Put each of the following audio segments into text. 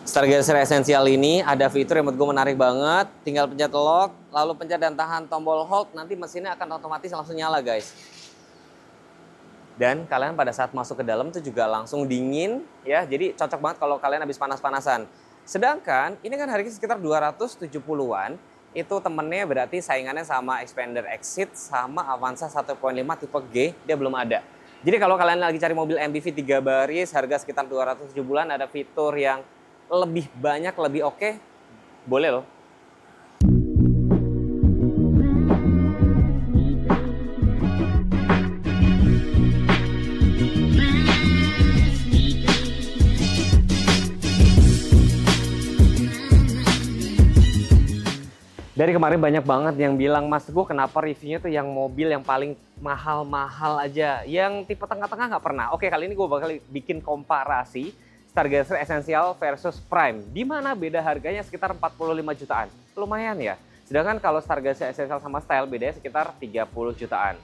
Stargazer Essential ini ada fitur yang menurut gue menarik banget. Tinggal pencet lock, lalu pencet dan tahan tombol hold, nanti mesinnya akan otomatis langsung nyala, guys. Dan kalian pada saat masuk ke dalam itu juga langsung dingin, ya. Jadi cocok banget kalau kalian habis panas-panasan. Sedangkan ini kan harganya sekitar 270-an. Itu temennya berarti saingannya sama Xpander Exit sama Avanza 1.5 tipe G, dia belum ada. Jadi kalau kalian lagi cari mobil MPV 3 baris, harga sekitar 270-an, ada fitur yang lebih banyak, lebih oke, boleh loh. Dari kemarin banyak banget yang bilang, Mas Teguh kenapa reviewnya tuh yang mobil yang paling mahal-mahal aja, yang tipe tengah-tengah nggak pernah. Oke, kali ini gue bakal bikin komparasi Stargazer Essential versus Prime, di mana beda harganya sekitar 45 jutaan. Lumayan ya. Sedangkan kalau Stargazer Essential sama Style bedanya sekitar 30 jutaan.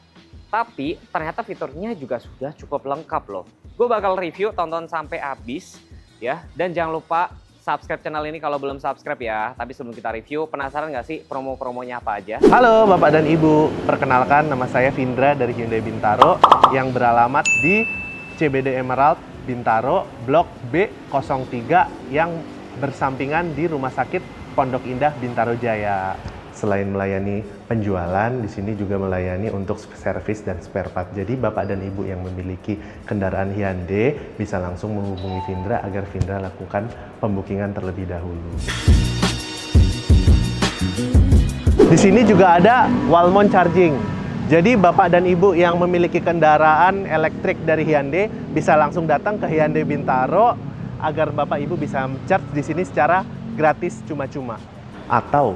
Tapi ternyata fiturnya juga sudah cukup lengkap loh. Gue bakal review, tonton sampai habis ya. Dan jangan lupa subscribe channel ini kalau belum subscribe ya. Tapi sebelum kita review, penasaran nggak sih promo-promonya apa aja? Halo Bapak dan Ibu, perkenalkan nama saya Vindra dari Hyundai Bintaro yang beralamat di CBD Emerald Bintaro, Blok B03 yang bersampingan di Rumah Sakit Pondok Indah Bintaro Jaya. Selain melayani penjualan, di sini juga melayani untuk servis dan spare part. Jadi Bapak dan Ibu yang memiliki kendaraan Hyundai bisa langsung menghubungi Vindra agar Vindra lakukan pembukingan terlebih dahulu. Di sini juga ada Walmont Charging. Jadi Bapak dan Ibu yang memiliki kendaraan elektrik dari Hyundai bisa langsung datang ke Hyundai Bintaro agar Bapak Ibu bisa charge di sini secara gratis cuma-cuma. Atau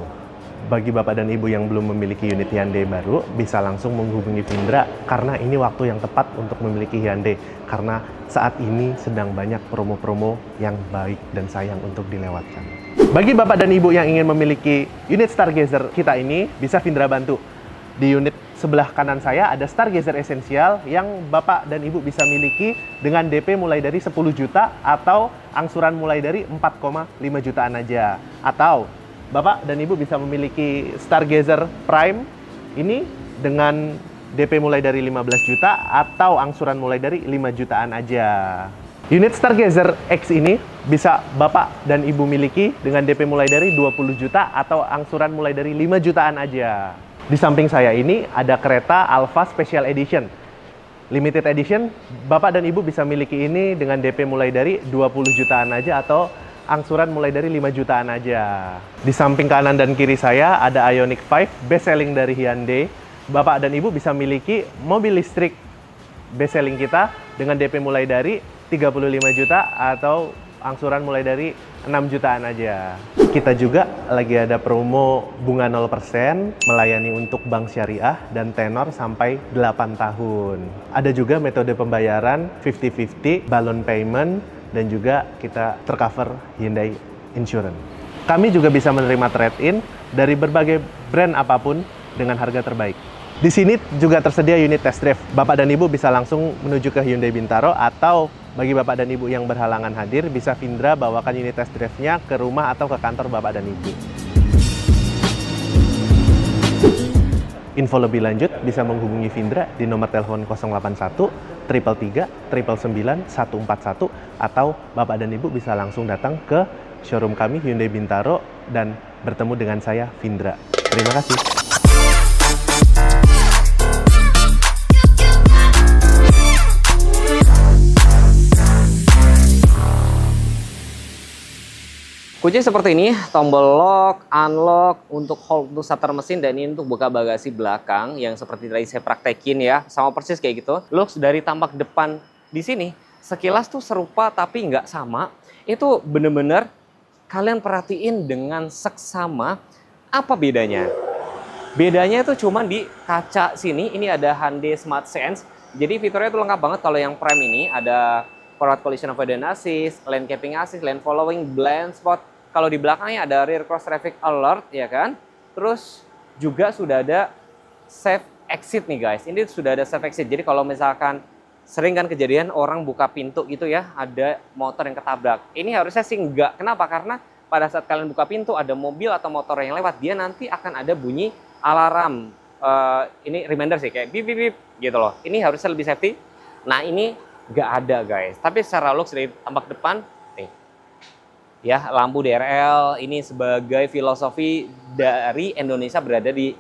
bagi Bapak dan Ibu yang belum memiliki unit Hyundai baru bisa langsung menghubungi Vindra karena ini waktu yang tepat untuk memiliki Hyundai karena saat ini sedang banyak promo-promo yang baik dan sayang untuk dilewatkan. Bagi Bapak dan Ibu yang ingin memiliki unit Stargazer kita ini bisa Vindra bantu. Di unit sebelah kanan saya ada Stargazer Essential yang Bapak dan Ibu bisa miliki dengan DP mulai dari 10 juta atau angsuran mulai dari 4,5 jutaan aja. Atau Bapak dan Ibu bisa memiliki Stargazer Prime ini dengan DP mulai dari 15 juta atau angsuran mulai dari 5 jutaan aja. Unit Stargazer X ini bisa Bapak dan Ibu miliki dengan DP mulai dari 20 juta atau angsuran mulai dari 5 jutaan aja. Di samping saya ini ada kereta Alfa Special Edition. Limited Edition, Bapak dan Ibu bisa miliki ini dengan DP mulai dari 20 jutaan aja atau angsuran mulai dari 5 jutaan aja. Di samping kanan dan kiri saya ada Ioniq 5, best selling dari Hyundai. Bapak dan Ibu bisa miliki mobil listrik best selling kita dengan DP mulai dari 35 juta atau angsuran mulai dari 6 jutaan aja. Kita juga lagi ada promo bunga 0%, melayani untuk bank syariah dan tenor sampai 8 tahun. Ada juga metode pembayaran 50-50, balloon payment, dan juga kita tercover Hyundai Insurance. Kami juga bisa menerima trade-in dari berbagai brand apapun dengan harga terbaik. Di sini juga tersedia unit test drive. Bapak dan Ibu bisa langsung menuju ke Hyundai Bintaro atau bagi Bapak dan Ibu yang berhalangan hadir, bisa Vindra bawakan unit test drive-nya ke rumah atau ke kantor Bapak dan Ibu. Info lebih lanjut bisa menghubungi Vindra di nomor telepon 081 333 999 141 atau Bapak dan Ibu bisa langsung datang ke showroom kami Hyundai Bintaro dan bertemu dengan saya, Vindra. Terima kasih. Kunci seperti ini, tombol lock, unlock, untuk hold untuk starter mesin, dan ini untuk buka bagasi belakang yang seperti tadi saya praktekin ya, sama persis kayak gitu. Looks dari tampak depan di sini, sekilas tuh serupa tapi nggak sama. Itu bener-bener kalian perhatiin dengan seksama. Apa bedanya? Bedanya itu cuma di kaca sini, ini ada Hyundai Smart Sense. Jadi fiturnya itu lengkap banget. Kalau yang Prime ini ada forward collision avoidance assist, lane keeping assist, lane following, blind spot. Kalau di belakangnya ada rear cross traffic alert, ya kan? Terus juga sudah ada save exit nih guys. Ini sudah ada save exit. Jadi kalau misalkan Sering kan kejadian orang buka pintu gitu ya, ada motor yang ketabrak. Ini harusnya sih enggak. Kenapa? Karena pada saat kalian buka pintu ada mobil atau motor yang lewat, dia nanti akan ada bunyi alarm. Ini reminder sih kayak bip bip bip gitu loh. Ini harusnya lebih safety. Nah ini nggak ada guys. Tapi secara looks dari tampak depan, nih ya lampu DRL ini sebagai filosofi dari Indonesia berada di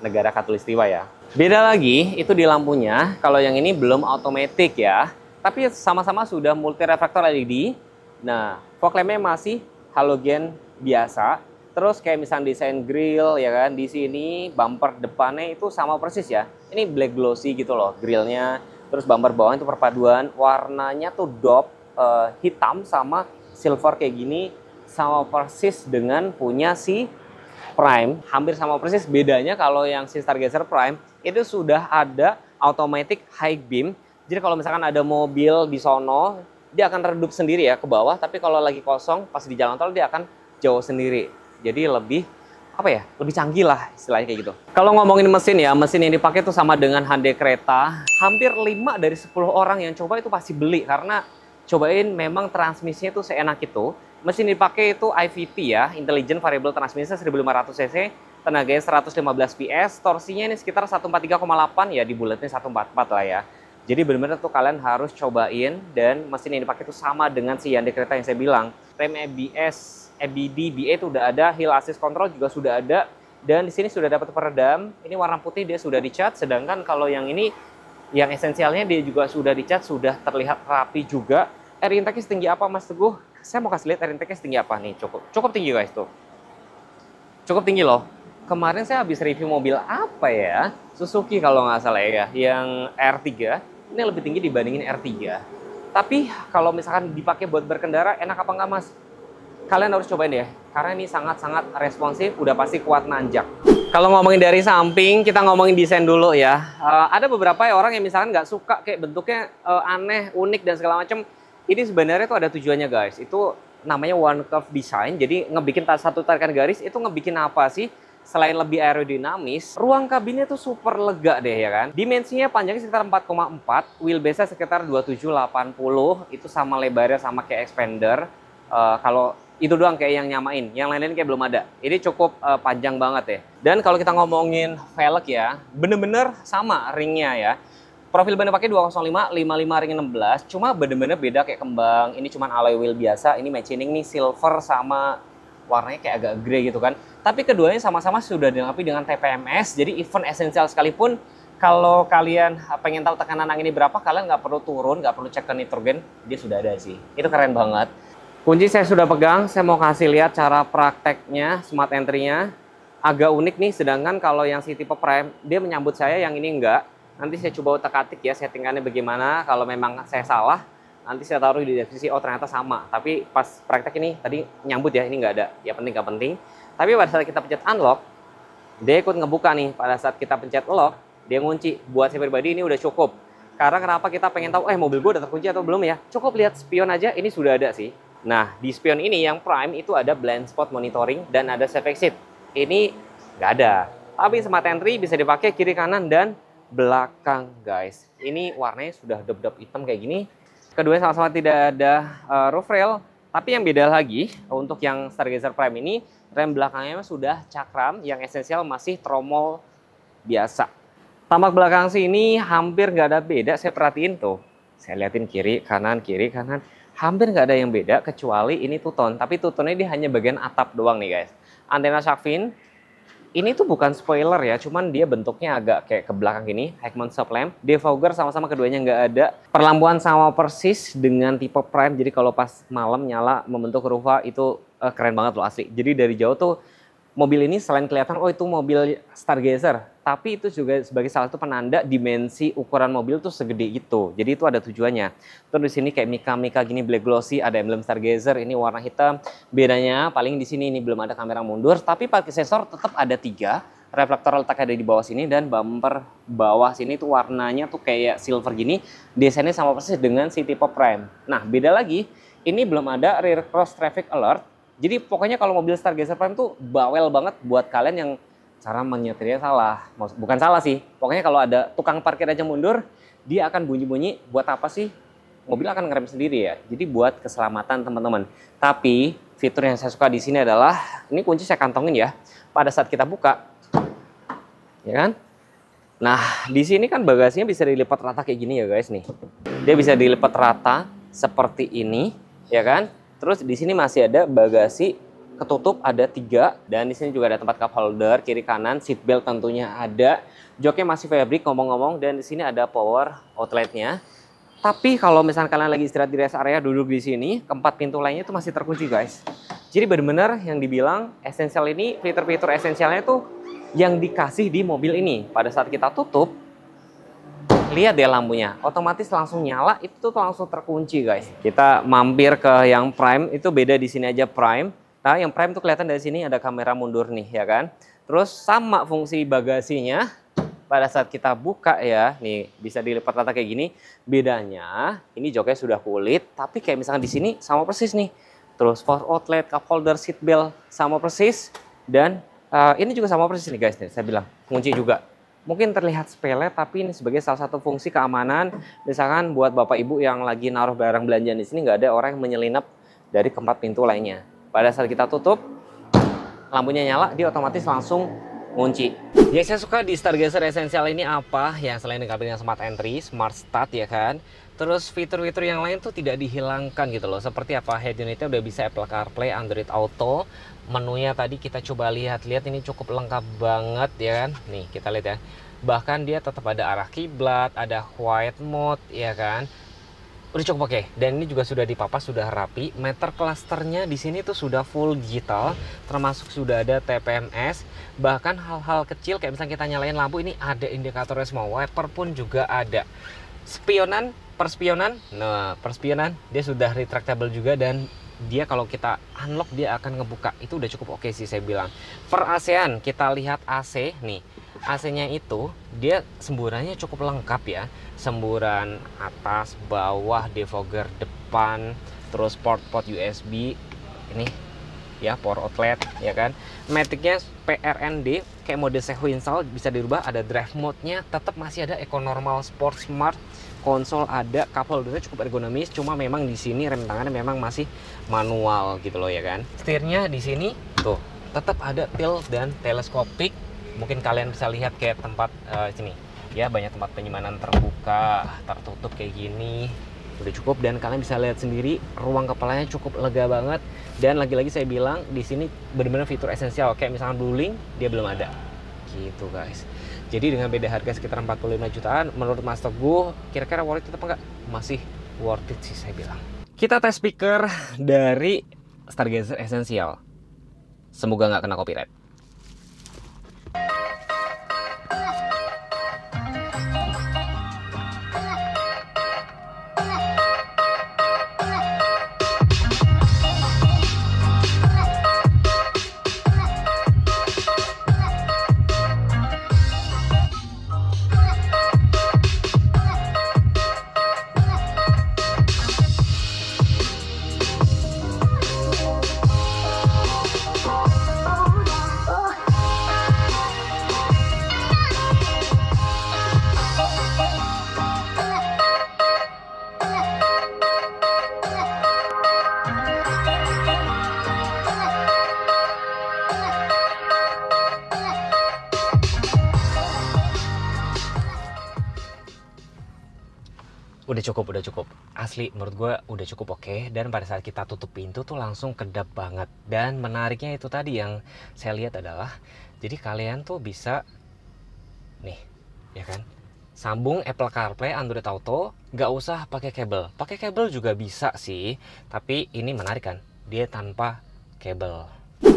negara Khatulistiwa ya. Beda lagi itu di lampunya, kalau yang ini belum automatic ya, tapi sama-sama sudah multi reflektor LED. Nah, fog lampnya masih halogen biasa. Terus kayak misalnya desain grill ya kan, di sini bumper depannya itu sama persis ya. Ini black glossy gitu loh grillnya. Terus bumper bawahnya itu perpaduan, warnanya tuh dope hitam sama silver kayak gini, sama persis dengan punya si Prime, hampir sama persis. Bedanya kalau yang si Stargazer Prime itu sudah ada automatic high beam. Jadi kalau misalkan ada mobil di sono, dia akan redup sendiri ya ke bawah. Tapi kalau lagi kosong pas di jalan tol dia akan jauh sendiri. Jadi lebih apa ya? Lebih canggih lah istilahnya kayak gitu. Kalau ngomongin mesin ya, mesin yang dipakai itu sama dengan Hyundai Creta. Hampir 5 dari 10 orang yang coba itu pasti beli karena cobain memang transmisinya itu seenak itu. Mesin dipakai itu IVT ya, Intelligent Variable Transmission 1500 cc, tenaganya 115 PS, torsinya ini sekitar 143,8 ya, di bulatnya 144 lah ya. Jadi benar-benar tuh kalian harus cobain, dan mesin yang dipakai itu sama dengan si Hyundai Creta yang saya bilang. Rem ABS, EBD, BA itu udah ada, Hill Assist Control juga sudah ada, dan di sini sudah dapat peredam. Ini warna putih dia sudah dicat, sedangkan kalau yang ini yang esensialnya dia juga sudah dicat, sudah terlihat rapi juga. Air intake setinggi apa Mas Teguh? Saya mau kasih lihat air intake setinggi apa nih. Cukup tinggi guys tuh. Cukup tinggi loh. Kemarin saya habis review mobil apa ya? Suzuki kalau nggak salah ya, yang R3. Ini lebih tinggi dibandingin R3. Tapi kalau misalkan dipakai buat berkendara, enak apa nggak Mas? Kalian harus cobain deh, karena ini sangat-sangat responsif, udah pasti kuat nanjak. Kalau ngomongin dari samping, kita ngomongin desain dulu ya. Ada beberapa orang yang misalkan nggak suka kayak bentuknya aneh, unik dan segala macam. Ini sebenarnya tuh ada tujuannya guys. Itu namanya one curve design. Jadi ngebikin satu tarikan garis itu ngebikin apa sih? Selain lebih aerodinamis, ruang kabinnya tuh super lega deh ya kan. Dimensinya panjangnya sekitar 4,4, wheelbase-nya sekitar 2780. Itu sama lebarnya sama kayak Expander. Kalau itu doang kayak yang nyamain, yang lain-lain kayak belum ada. Ini cukup panjang banget ya. Dan kalau kita ngomongin velg ya, bener-bener sama ringnya ya. Profil ban pakai 205, 55 ring 16, cuma bener-bener beda kayak kembang. Ini cuma alloy wheel biasa, ini machining nih silver sama warnanya kayak agak grey gitu kan. Tapi keduanya sama-sama sudah dilengkapi dengan TPMS, jadi event esensial sekalipun kalau kalian pengen tahu tekanan angin ini berapa, kalian nggak perlu turun, nggak perlu cek ke nitrogen, dia sudah ada sih. Itu keren banget. Kunci saya sudah pegang, saya mau kasih lihat cara prakteknya, smart entry-nya. Agak unik nih, sedangkan kalau yang si tipe Prime, dia menyambut saya, yang ini enggak. Nanti saya coba otak-atik ya settingannya bagaimana. Kalau memang saya salah, nanti saya taruh di deskripsi, oh ternyata sama. Tapi pas praktek ini tadi nyambut ya, ini nggak ada. Ya penting nggak penting. Tapi pada saat kita pencet unlock, dia ikut ngebuka nih. Pada saat kita pencet lock, dia ngunci. Buat saya pribadi ini udah cukup. Karena kenapa kita pengen tahu, mobil gue udah terkunci atau belum ya? Cukup lihat spion aja, ini sudah ada sih. Nah, di spion ini yang Prime itu ada blind spot monitoring dan ada safe exit. Ini nggak ada. Tapi smart entry bisa dipakai kiri kanan dan belakang guys. Ini warnanya sudah dop-dop hitam kayak gini. Keduanya sama-sama tidak ada roof rail. Tapi yang beda lagi untuk yang Stargazer Prime ini, rem belakangnya sudah cakram, yang esensial masih tromol biasa. Tampak belakang sini hampir nggak ada beda, saya perhatiin tuh. Saya liatin kiri kanan, hampir nggak ada yang beda kecuali ini two-tone. Tapi two-tone-nya dia hanya bagian atap doang nih guys. Antena shark fin. Ini tuh bukan spoiler ya, cuman dia bentuknya agak kayak ke belakang gini. Heckman stop lamp, defogger sama-sama keduanya nggak ada. Perlampuan sama persis dengan tipe Prime, jadi kalau pas malam nyala membentuk rufa itu keren banget loh asli. Jadi dari jauh tuh mobil ini selain kelihatan, oh itu mobil Stargazer, tapi itu juga sebagai salah satu penanda dimensi ukuran mobil tuh segede itu. Jadi itu ada tujuannya. Terus di sini kayak mika-mika gini black glossy, ada emblem Stargazer, ini warna hitam. Bedanya paling di sini ini belum ada kamera mundur, tapi pakai sensor tetap ada 3. Reflektor letaknya ada di bawah sini, dan bumper bawah sini tuh warnanya tuh kayak silver gini. Desainnya sama persis dengan si tipe Prime. Nah, beda lagi, ini belum ada rear cross traffic alert. Jadi pokoknya kalau mobil Stargazer Prime tuh bawel banget buat kalian yang cara menyetirnya salah. Bukan salah sih, pokoknya kalau ada tukang parkir aja mundur, dia akan bunyi-bunyi. Buat apa sih? Mobil akan ngerem sendiri ya. Jadi buat keselamatan teman-teman. Tapi fitur yang saya suka di sini adalah, ini kunci saya kantongin ya. Pada saat kita buka, ya kan? Nah, di sini kan bagasinya bisa dilipat rata kayak gini ya guys nih. Dia bisa dilipat rata seperti ini, ya kan? Terus di sini masih ada bagasi ketutup, ada 3, dan di sini juga ada tempat cup holder kiri kanan, seat belt tentunya ada. Joknya masih fabric ngomong-ngomong, dan di sini ada power outletnya. Tapi kalau misalnya kalian lagi istirahat di rest area, duduk di sini, keempat pintu lainnya itu masih terkunci guys. Jadi benar-benar yang dibilang esensial ini, fitur-fitur esensialnya itu yang dikasih di mobil ini. Pada saat kita tutup, lihat deh lampunya, otomatis langsung nyala, itu tuh langsung terkunci guys. Kita mampir ke yang Prime, itu beda di sini aja Prime. Nah, yang Prime tuh kelihatan dari sini ada kamera mundur nih, ya kan? Terus sama fungsi bagasinya. Pada saat kita buka ya, nih bisa dilipat rata kayak gini. Bedanya, ini joknya sudah kulit, tapi kayak misalkan di sini sama persis nih. Terus power outlet, cup holder, seat belt sama persis, dan ini juga sama persis nih guys. Nih, saya bilang kunci juga. Mungkin terlihat sepele, tapi ini sebagai salah satu fungsi keamanan. Misalkan buat bapak ibu yang lagi naruh barang belanjaan di sini, nggak ada orang yang menyelinap dari keempat pintu lainnya. Pada saat kita tutup, lampunya nyala, dia otomatis langsung ngunci. Yang saya suka di Stargazer Essential ini apa? Yang selain dengan Smart Entry, Smart Start ya kan. Terus fitur-fitur yang lain tuh tidak dihilangkan gitu loh. Seperti apa? Head unitnya udah bisa Apple CarPlay, Android Auto. Menunya tadi kita coba lihat-lihat, ini cukup lengkap banget ya kan. Nih kita lihat ya. Bahkan dia tetap ada arah kiblat, ada quiet mode ya kan. Udah cukup oke. Dan ini juga sudah dipapas, sudah rapi. Meter clusternya di sini tuh sudah full digital, termasuk sudah ada TPMS. Bahkan hal-hal kecil kayak misalnya kita nyalain lampu, ini ada indikatornya semua. Wiper pun juga ada. Spionan, perspionan. Nah, perspionan dia sudah retractable juga, dan dia kalau kita unlock dia akan ngebuka. Itu udah cukup oke sih saya bilang. Per AC-an kita lihat AC nih. AC-nya itu dia semburannya cukup lengkap ya. Semburan atas, bawah, defogger depan, terus port USB ini ya, power outlet ya kan. Matic-nya PRND kayak mode sequential, bisa dirubah. Ada drive mode-nya, tetap masih ada eco, normal, sport, smart. Konsol ada, cup holdernya cukup ergonomis, cuma memang di sini rem tangannya memang masih manual gitu loh ya kan. Setirnya di sini tuh tetap ada tilt dan teleskopik. Mungkin kalian bisa lihat kayak tempat sini ya, banyak tempat penyimpanan terbuka, tertutup kayak gini. Udah cukup, dan kalian bisa lihat sendiri ruang kepalanya cukup lega banget. Dan lagi-lagi saya bilang di sini benar-benar fitur esensial, kayak misalnya Bluelink dia belum ada gitu guys. Jadi dengan beda harga sekitar 45 jutaan, menurut Mas Teguh kira-kira worth it apa enggak? Masih worth it sih saya bilang. Kita tes speaker dari Stargazer Essential, semoga nggak kena copyright. Udah cukup. Asli menurut gue udah cukup oke. Dan pada saat kita tutup pintu tuh langsung kedap banget. Dan menariknya itu tadi yang saya lihat adalah, jadi kalian tuh bisa nih, ya kan, sambung Apple CarPlay, Android Auto, nggak usah pakai kabel. Pakai kabel juga bisa sih, tapi ini menarik kan, dia tanpa kabel.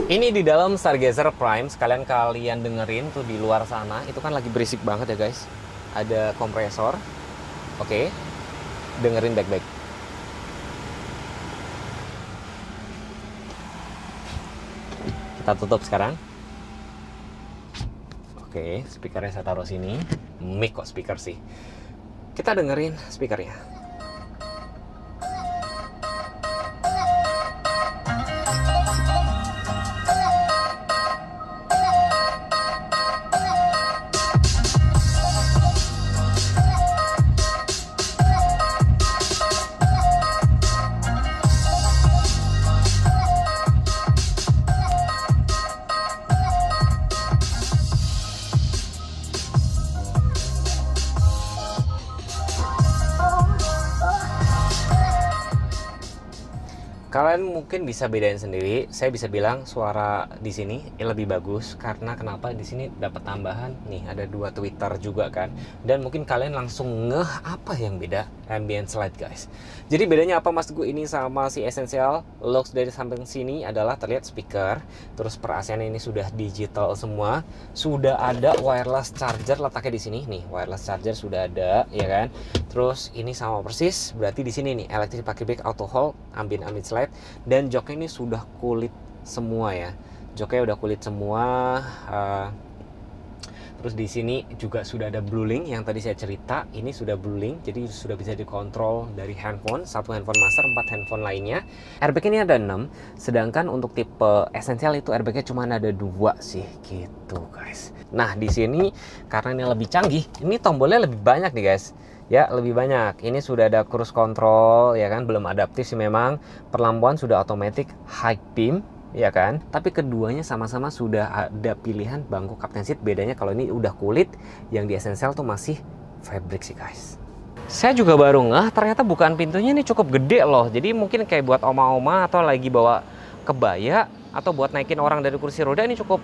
Ini di dalam Stargazer Prime, sekalian kalian dengerin tuh di luar sana, itu kan lagi berisik banget ya guys. Ada kompresor, oke. Dengerin baik-baik. Kita tutup sekarang. Oke, speakernya saya taruh sini. Mic kok speaker sih. Kita dengerin speakernya. Kalian mungkin bisa bedain sendiri. Saya bisa bilang suara di sini lebih bagus karena kenapa? Di sini dapat tambahan nih, ada 2 tweeter juga kan. Dan mungkin kalian langsung ngeh apa yang beda ambient slide guys. Jadi bedanya apa maksudku ini sama si Essential? Looks dari samping sini adalah terlihat speaker, terus per AC-nya ini sudah digital semua, sudah ada wireless charger letaknya di sini nih, wireless charger sudah ada ya kan. Terus ini sama persis, berarti di sini nih electric pakai back auto hold, ambient slide, dan joknya ini sudah kulit semua ya. Joknya udah kulit semua. Terus di sini juga sudah ada BlueLink yang tadi saya cerita, ini sudah BlueLink, jadi sudah bisa dikontrol dari handphone, 1 handphone master, 4 handphone lainnya. Airbag ini ada 6, sedangkan untuk tipe Essential itu airbagnya cuma ada 2 sih, gitu guys. Nah di sini karena ini lebih canggih, ini tombolnya lebih banyak nih guys. Ya lebih banyak. Ini sudah ada cruise control ya kan, belum adaptif sih memang. Perlampuan sudah automatic high beam ya kan. Tapi keduanya sama-sama sudah ada pilihan bangku captain seat. Bedanya kalau ini udah kulit, yang di Essential tuh masih fabric sih guys. Saya juga baru ngeh ternyata bukaan pintunya ini cukup gede loh. Jadi mungkin kayak buat oma-oma atau lagi bawa kebaya atau buat naikin orang dari kursi roda ini cukup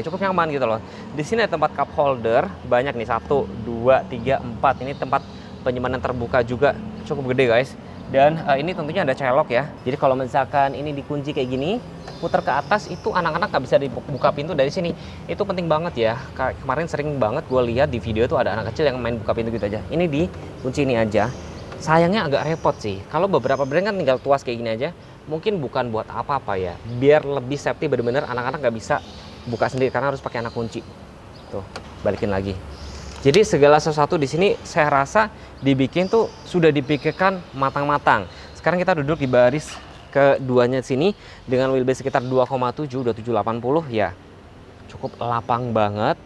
cukup nyaman gitu loh. Di sini ada tempat cup holder banyak nih, 1, 2, 3, 4. Ini tempat penyimpanan terbuka juga cukup gede guys. Dan ini tentunya ada celok ya. Jadi kalau misalkan ini dikunci kayak gini, putar ke atas, itu anak-anak nggak bisa dibuka pintu dari sini. Itu penting banget ya. Kemarin sering banget gue lihat di video tuh ada anak kecil yang main buka pintu gitu aja. Ini dikunci ini aja. Sayangnya agak repot sih. Kalau beberapa brand kan tinggal tuas kayak gini aja. Mungkin bukan buat apa-apa ya, biar lebih safety, bener-bener anak-anak nggak bisa buka sendiri karena harus pakai anak kunci. Tuh, balikin lagi. Jadi segala sesuatu di sini saya rasa dibikin tuh sudah dipikirkan matang-matang. Sekarang kita duduk di baris keduanya sini dengan wheelbase sekitar 2,7, udah 780 ya. Cukup lapang banget.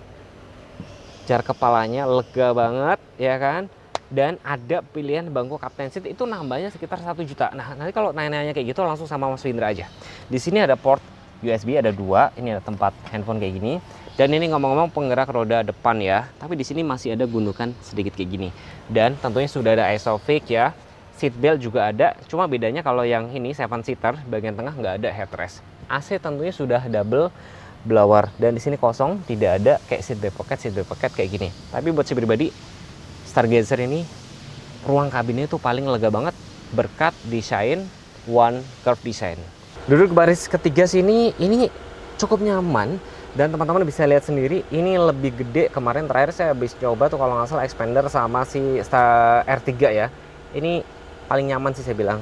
Jarak kepalanya lega banget ya kan. Dan ada pilihan bangku captain seat itu nambahnya sekitar 1 juta. Nah, nanti kalau nanya-nanya kayak gitu langsung sama Mas Windra aja. Di sini ada port USB ada 2, ini ada tempat handphone kayak gini. Dan ini ngomong-ngomong penggerak roda depan ya. Tapi di sini masih ada gundukan sedikit kayak gini. Dan tentunya sudah ada ISOFIX ya. Seat belt juga ada. Cuma bedanya kalau yang ini 7 seater bagian tengah nggak ada headrest. AC tentunya sudah double blower dan di sini kosong, tidak ada kayak seat back pocket kayak gini. Tapi buat saya pribadi, Stargazer ini ruang kabinnya itu paling lega banget berkat desain One Curve Design. Duduk baris ketiga sini ini cukup nyaman dan teman-teman bisa lihat sendiri ini lebih gede. Kemarin terakhir saya habis coba tuh kalau nggak salah expander sama si R3 ya. Ini paling nyaman sih saya bilang.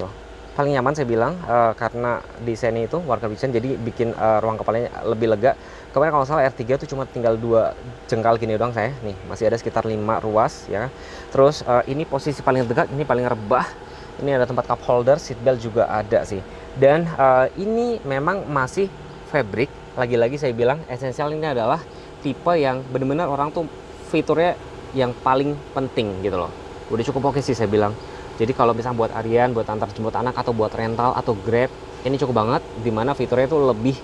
Tuh, paling nyaman saya bilang karena desainnya itu One Curve Design jadi bikin ruang kepalanya lebih lega. Kemarin kalau salah R3 tuh cuma tinggal 2 jengkal gini doang saya. Nih, masih ada sekitar 5 ruas ya. Terus ini posisi paling tegak, ini paling rebah. Ini ada tempat cup holder, seat belt juga ada sih. Dan ini memang masih fabric. Lagi-lagi saya bilang Essential ini adalah tipe yang benar-benar orang tuh fiturnya yang paling penting gitu loh. Udah cukup oke sih saya bilang. Jadi kalau misalnya buat harian, buat antar jemput anak atau buat rental atau Grab, ini cukup banget dimana fiturnya itu lebih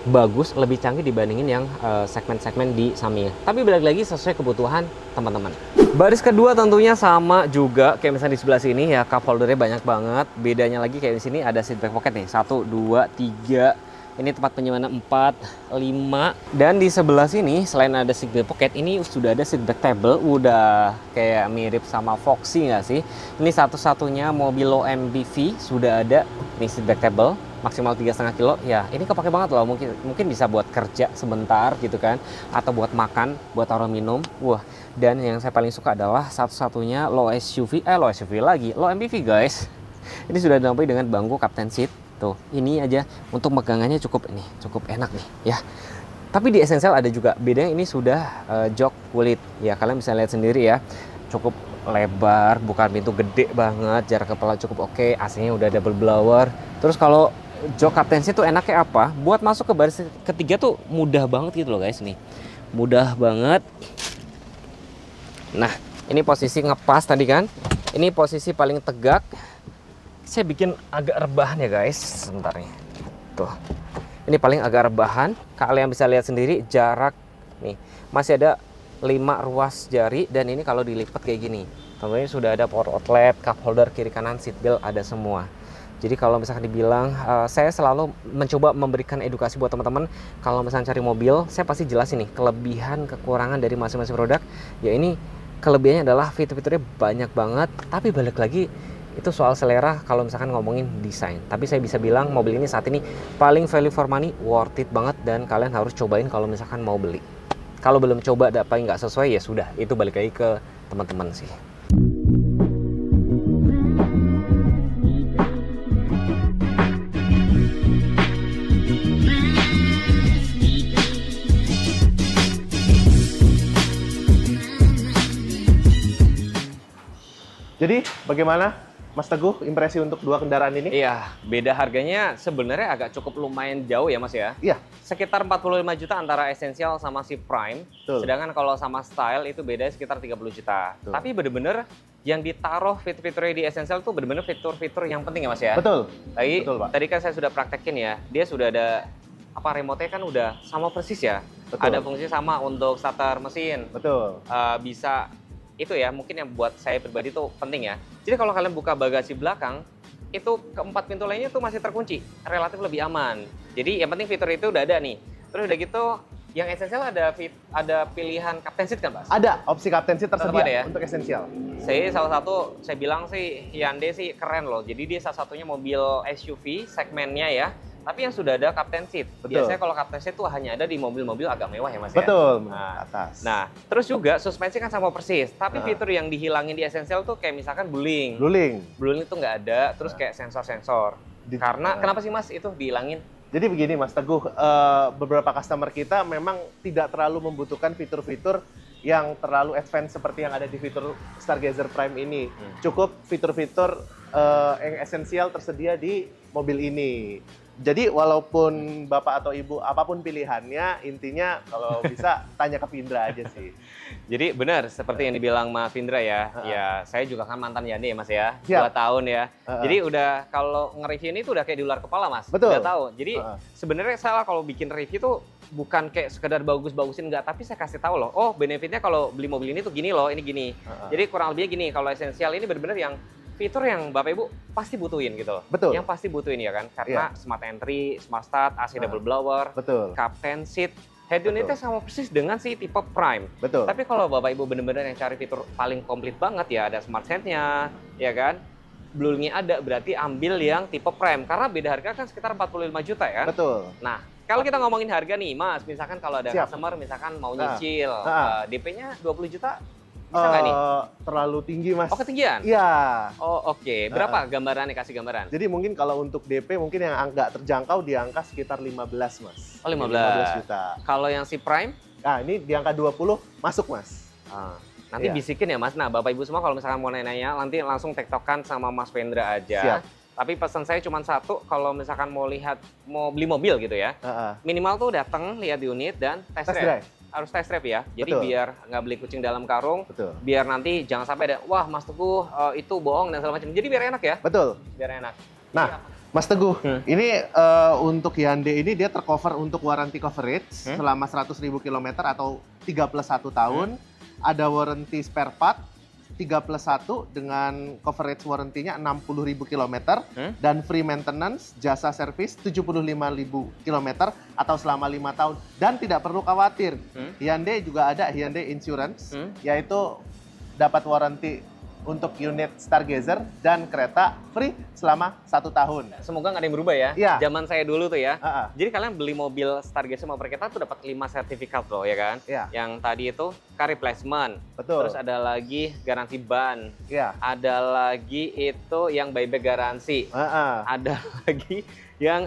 bagus, lebih canggih dibandingin yang segmen-segmen di Xamiya. Tapi balik lagi sesuai kebutuhan teman-teman. Baris kedua tentunya sama juga kayak misalnya di sebelah sini ya, cup holdernya banyak banget. Bedanya lagi kayak di sini ada seat back pocket nih, 1, 2, 3. Ini tempat penyimpanan 4, 5. Dan di sebelah sini selain ada seat back pocket, ini sudah ada seat back table. Udah kayak mirip sama Foxy nggak sih? Ini satu-satunya mobil low MPV sudah ada nih seat back table. Maksimal 3,5 kilo ya, ini kepake banget loh. Mungkin bisa buat kerja sebentar gitu kan, atau buat makan, buat taruh minum. Wah, dan yang saya paling suka adalah satu-satunya low SUV lagi, low MPV guys. Ini sudah dilengkapi dengan bangku captain seat. Tuh, ini aja untuk megangannya cukup enak nih ya. Tapi di Essential ada juga bedanya, ini sudah jok kulit ya, kalian bisa lihat sendiri ya. Cukup lebar, bukan pintu gede banget, jarak kepala cukup oke, AC-nya udah double blower. Terus kalau jok captain seat tuh enaknya apa? Buat masuk ke baris ketiga tuh mudah banget gitu loh guys nih. Mudah banget. Nah, ini posisi ngepas tadi kan. Ini posisi paling tegak. Saya bikin agak rebahan ya guys. Sebentar nih. Tuh. Ini paling agak rebahan. Kalian bisa lihat sendiri jarak nih. Masih ada 5 ruas jari dan ini kalau dilipat kayak gini. Tentunya sudah ada power outlet, cup holder kiri kanan, seat belt ada semua. Jadi kalau misalkan dibilang, saya selalu mencoba memberikan edukasi buat teman-teman. Kalau misalnya cari mobil, saya pasti jelasin nih kelebihan, kekurangan dari masing-masing produk. Ya ini kelebihannya adalah fitur-fiturnya banyak banget, tapi balik lagi itu soal selera kalau misalkan ngomongin desain. Tapi saya bisa bilang mobil ini saat ini paling value for money, worth it banget, dan kalian harus cobain kalau misalkan mau beli. Kalau belum coba tapi nggak sesuai ya sudah, itu balik lagi ke teman-teman sih. Jadi bagaimana Mas Teguh impresi untuk dua kendaraan ini? Iya, beda harganya sebenarnya agak cukup lumayan jauh ya Mas ya. Iya. Sekitar 45 juta antara Essential sama si Prime. Betul. Sedangkan kalau sama Style itu beda sekitar 30 juta. Betul. Tapi bener-bener yang ditaruh fitur-fiturnya di Essential tuh bener-bener fitur-fitur yang penting ya Mas ya. Betul. Betul, Pak. Tadi kan saya sudah praktekin ya, dia sudah ada remote-nya kan udah sama persis ya. Betul. Ada fungsi sama untuk starter mesin. Betul. Bisa itu ya, mungkin yang buat saya pribadi tuh penting ya. Jadi kalau kalian buka bagasi belakang, itu keempat pintu lainnya tuh masih terkunci, relatif lebih aman. Jadi yang penting fitur itu udah ada nih. Terus udah gitu, yang Essential ada pilihan captain seat kan, Mas? Ada opsi captain seat tersedia ada ya? untuk Essential. Saya bilang sih Hyundai sih keren loh. Jadi dia salah satunya mobil SUV segmennya ya. Tapi yang sudah ada captain seat. Betul. Biasanya kalau captain seat tuh hanya ada di mobil-mobil agak mewah ya Mas ya? Betul, Nah, atas. Nah, terus juga suspensi kan sama persis. Tapi fitur yang dihilangin di Essential tuh kayak misalkan blueing. Blueing itu nggak ada, terus kayak sensor-sensor. Karena kenapa sih Mas itu dihilangin? Jadi begini Mas Teguh, beberapa customer kita memang tidak terlalu membutuhkan fitur-fitur yang terlalu advance seperti yang ada di fitur Stargazer Prime ini. Cukup fitur-fitur yang esensial tersedia di mobil ini. Jadi walaupun Bapak atau Ibu apapun pilihannya, intinya kalau bisa tanya ke Vindra aja sih. Jadi benar seperti yang dibilang Mas Vindra ya. Ya, saya juga kan mantan Hyundai ya Mas ya. Siap. 2 tahun ya. Jadi udah kalau nge-review ini tuh udah kayak di luar kepala Mas. Betul. Udah tahu. Jadi sebenarnya salah kalau bikin review tuh bukan kayak sekedar bagus-bagusin enggak, tapi saya kasih tahu loh. Oh, benefitnya kalau beli mobil ini tuh gini loh, ini gini. Jadi kurang lebihnya gini, kalau Essential ini benar-benar yang fitur yang Bapak Ibu pasti butuhin gitu loh. Betul. Yang pasti butuhin ya kan. Karena Smart Entry, Smart Start, AC double blower, Betul. captain seat, head unitnya sama persis dengan si tipe Prime. Betul. Tapi kalau Bapak Ibu benar-benar yang cari fitur paling komplit banget ya, ada Smart Send-nya, ya kan? Bluing-nya ada, berarti ambil yang tipe Prime. Karena beda harga kan sekitar 45 juta ya. Betul. Nah, kalau kita ngomongin harga nih Mas, misalkan kalau ada Siap. customer misalkan mau nyicil, DP-nya 20 juta, bisa nggak nih? Terlalu tinggi Mas. Oh, ketinggian? Iya. Oh, oke. Berapa gambarannya, kasih gambaran? Jadi mungkin kalau untuk DP mungkin yang nggak terjangkau di angka sekitar 15 Mas. Oh, 15. 15 juta. Kalau yang si Prime? Nah ini di angka 20 masuk Mas. Nanti bisikin ya Mas. Nah Bapak Ibu semua kalau misalkan mau nanya, nanti langsung tektokan sama Mas Vendra aja. Siap. Tapi pesan saya cuma satu, kalau misalkan mau beli mobil gitu ya, minimal tuh datang lihat unit dan test drive. Harus test drive ya. Jadi Betul. biar nggak beli kucing dalam karung. Betul. Biar nanti jangan sampai ada, wah Mas Teguh itu bohong dan segala macam. Jadi biar enak ya. Betul. Biar enak. Nah, Mas Teguh, ini untuk Hyundai ini dia tercover untuk warranty coverage selama 100.000 km atau 3+1 tahun. Ada warranty spare part 3+1 dengan coverage warranty-nya 60.000 km dan free maintenance jasa servis 75.000 km atau selama 5 tahun dan tidak perlu khawatir. Hyundai juga ada Hyundai Insurance yaitu dapat warranty untuk unit Stargazer dan kereta free selama 1 tahun. Semoga nggak ada yang berubah ya. Iya. Zaman saya dulu tuh ya. Jadi kalian beli mobil Stargazer sama kereta tuh dapat 5 sertifikat loh ya kan. Iya. Yang tadi itu car replacement. Betul. Terus ada lagi garansi ban. Iya. Ada lagi itu yang buyback garansi. Ada lagi yang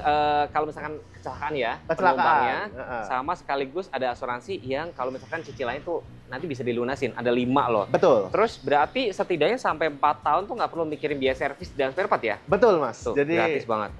kalau misalkan kecelakaan ya, penumpangnya, sama sekaligus ada asuransi yang kalau misalkan cicilannya tuh nanti bisa dilunasin, ada 5 loh. Betul. Terus berarti setidaknya sampai 4 tahun tuh nggak perlu mikirin biaya servis dan spare part ya? Betul Mas. Tuh, jadi gratis banget.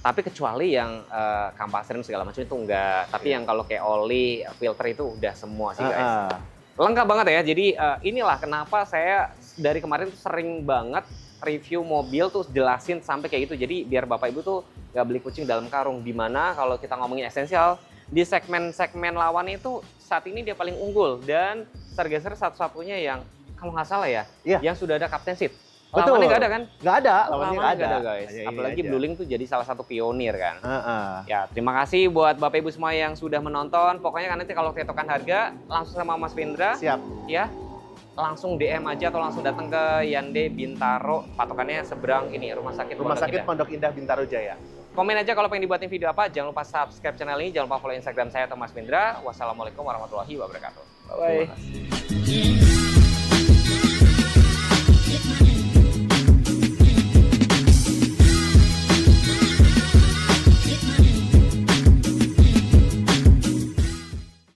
Tapi kecuali yang kampas rem segala macam itu enggak. Tapi yang kalau kayak oli, filter itu udah semua sih guys. Lengkap banget ya. Jadi inilah kenapa saya dari kemarin tuh sering banget review mobil tuh jelasin sampai kayak gitu. Jadi biar Bapak Ibu tuh nggak beli kucing dalam karung. Dimana kalau kita ngomongin esensial, di segmen-segmen lawan itu saat ini dia paling unggul. Dan Stargazer satu-satunya yang kalau nggak salah ya, yang sudah ada captain seat. Lawannya nggak ada kan? Nggak ada, lawannya Lawannya nggak nggak ada. ada guys. Hanya ini Apalagi aja. Bluelink tuh jadi salah satu pionir kan. Heeh. Ya, terima kasih buat Bapak Ibu semua yang sudah menonton. Pokoknya kan nanti kalau cetokan harga langsung sama Mas Findra. Siap. Ya, langsung DM aja atau langsung datang ke Hyundai Bintaro. Patokannya seberang ini Rumah Sakit Rumah Pondok Sakit Indah. Pondok Indah Bintaro Jaya. Komen aja kalau pengen dibuatin video apa. Jangan lupa subscribe channel ini. Jangan lupa follow Instagram saya atau Mas Findra. Wassalamualaikum warahmatullahi wabarakatuh. Bye. Terima kasih.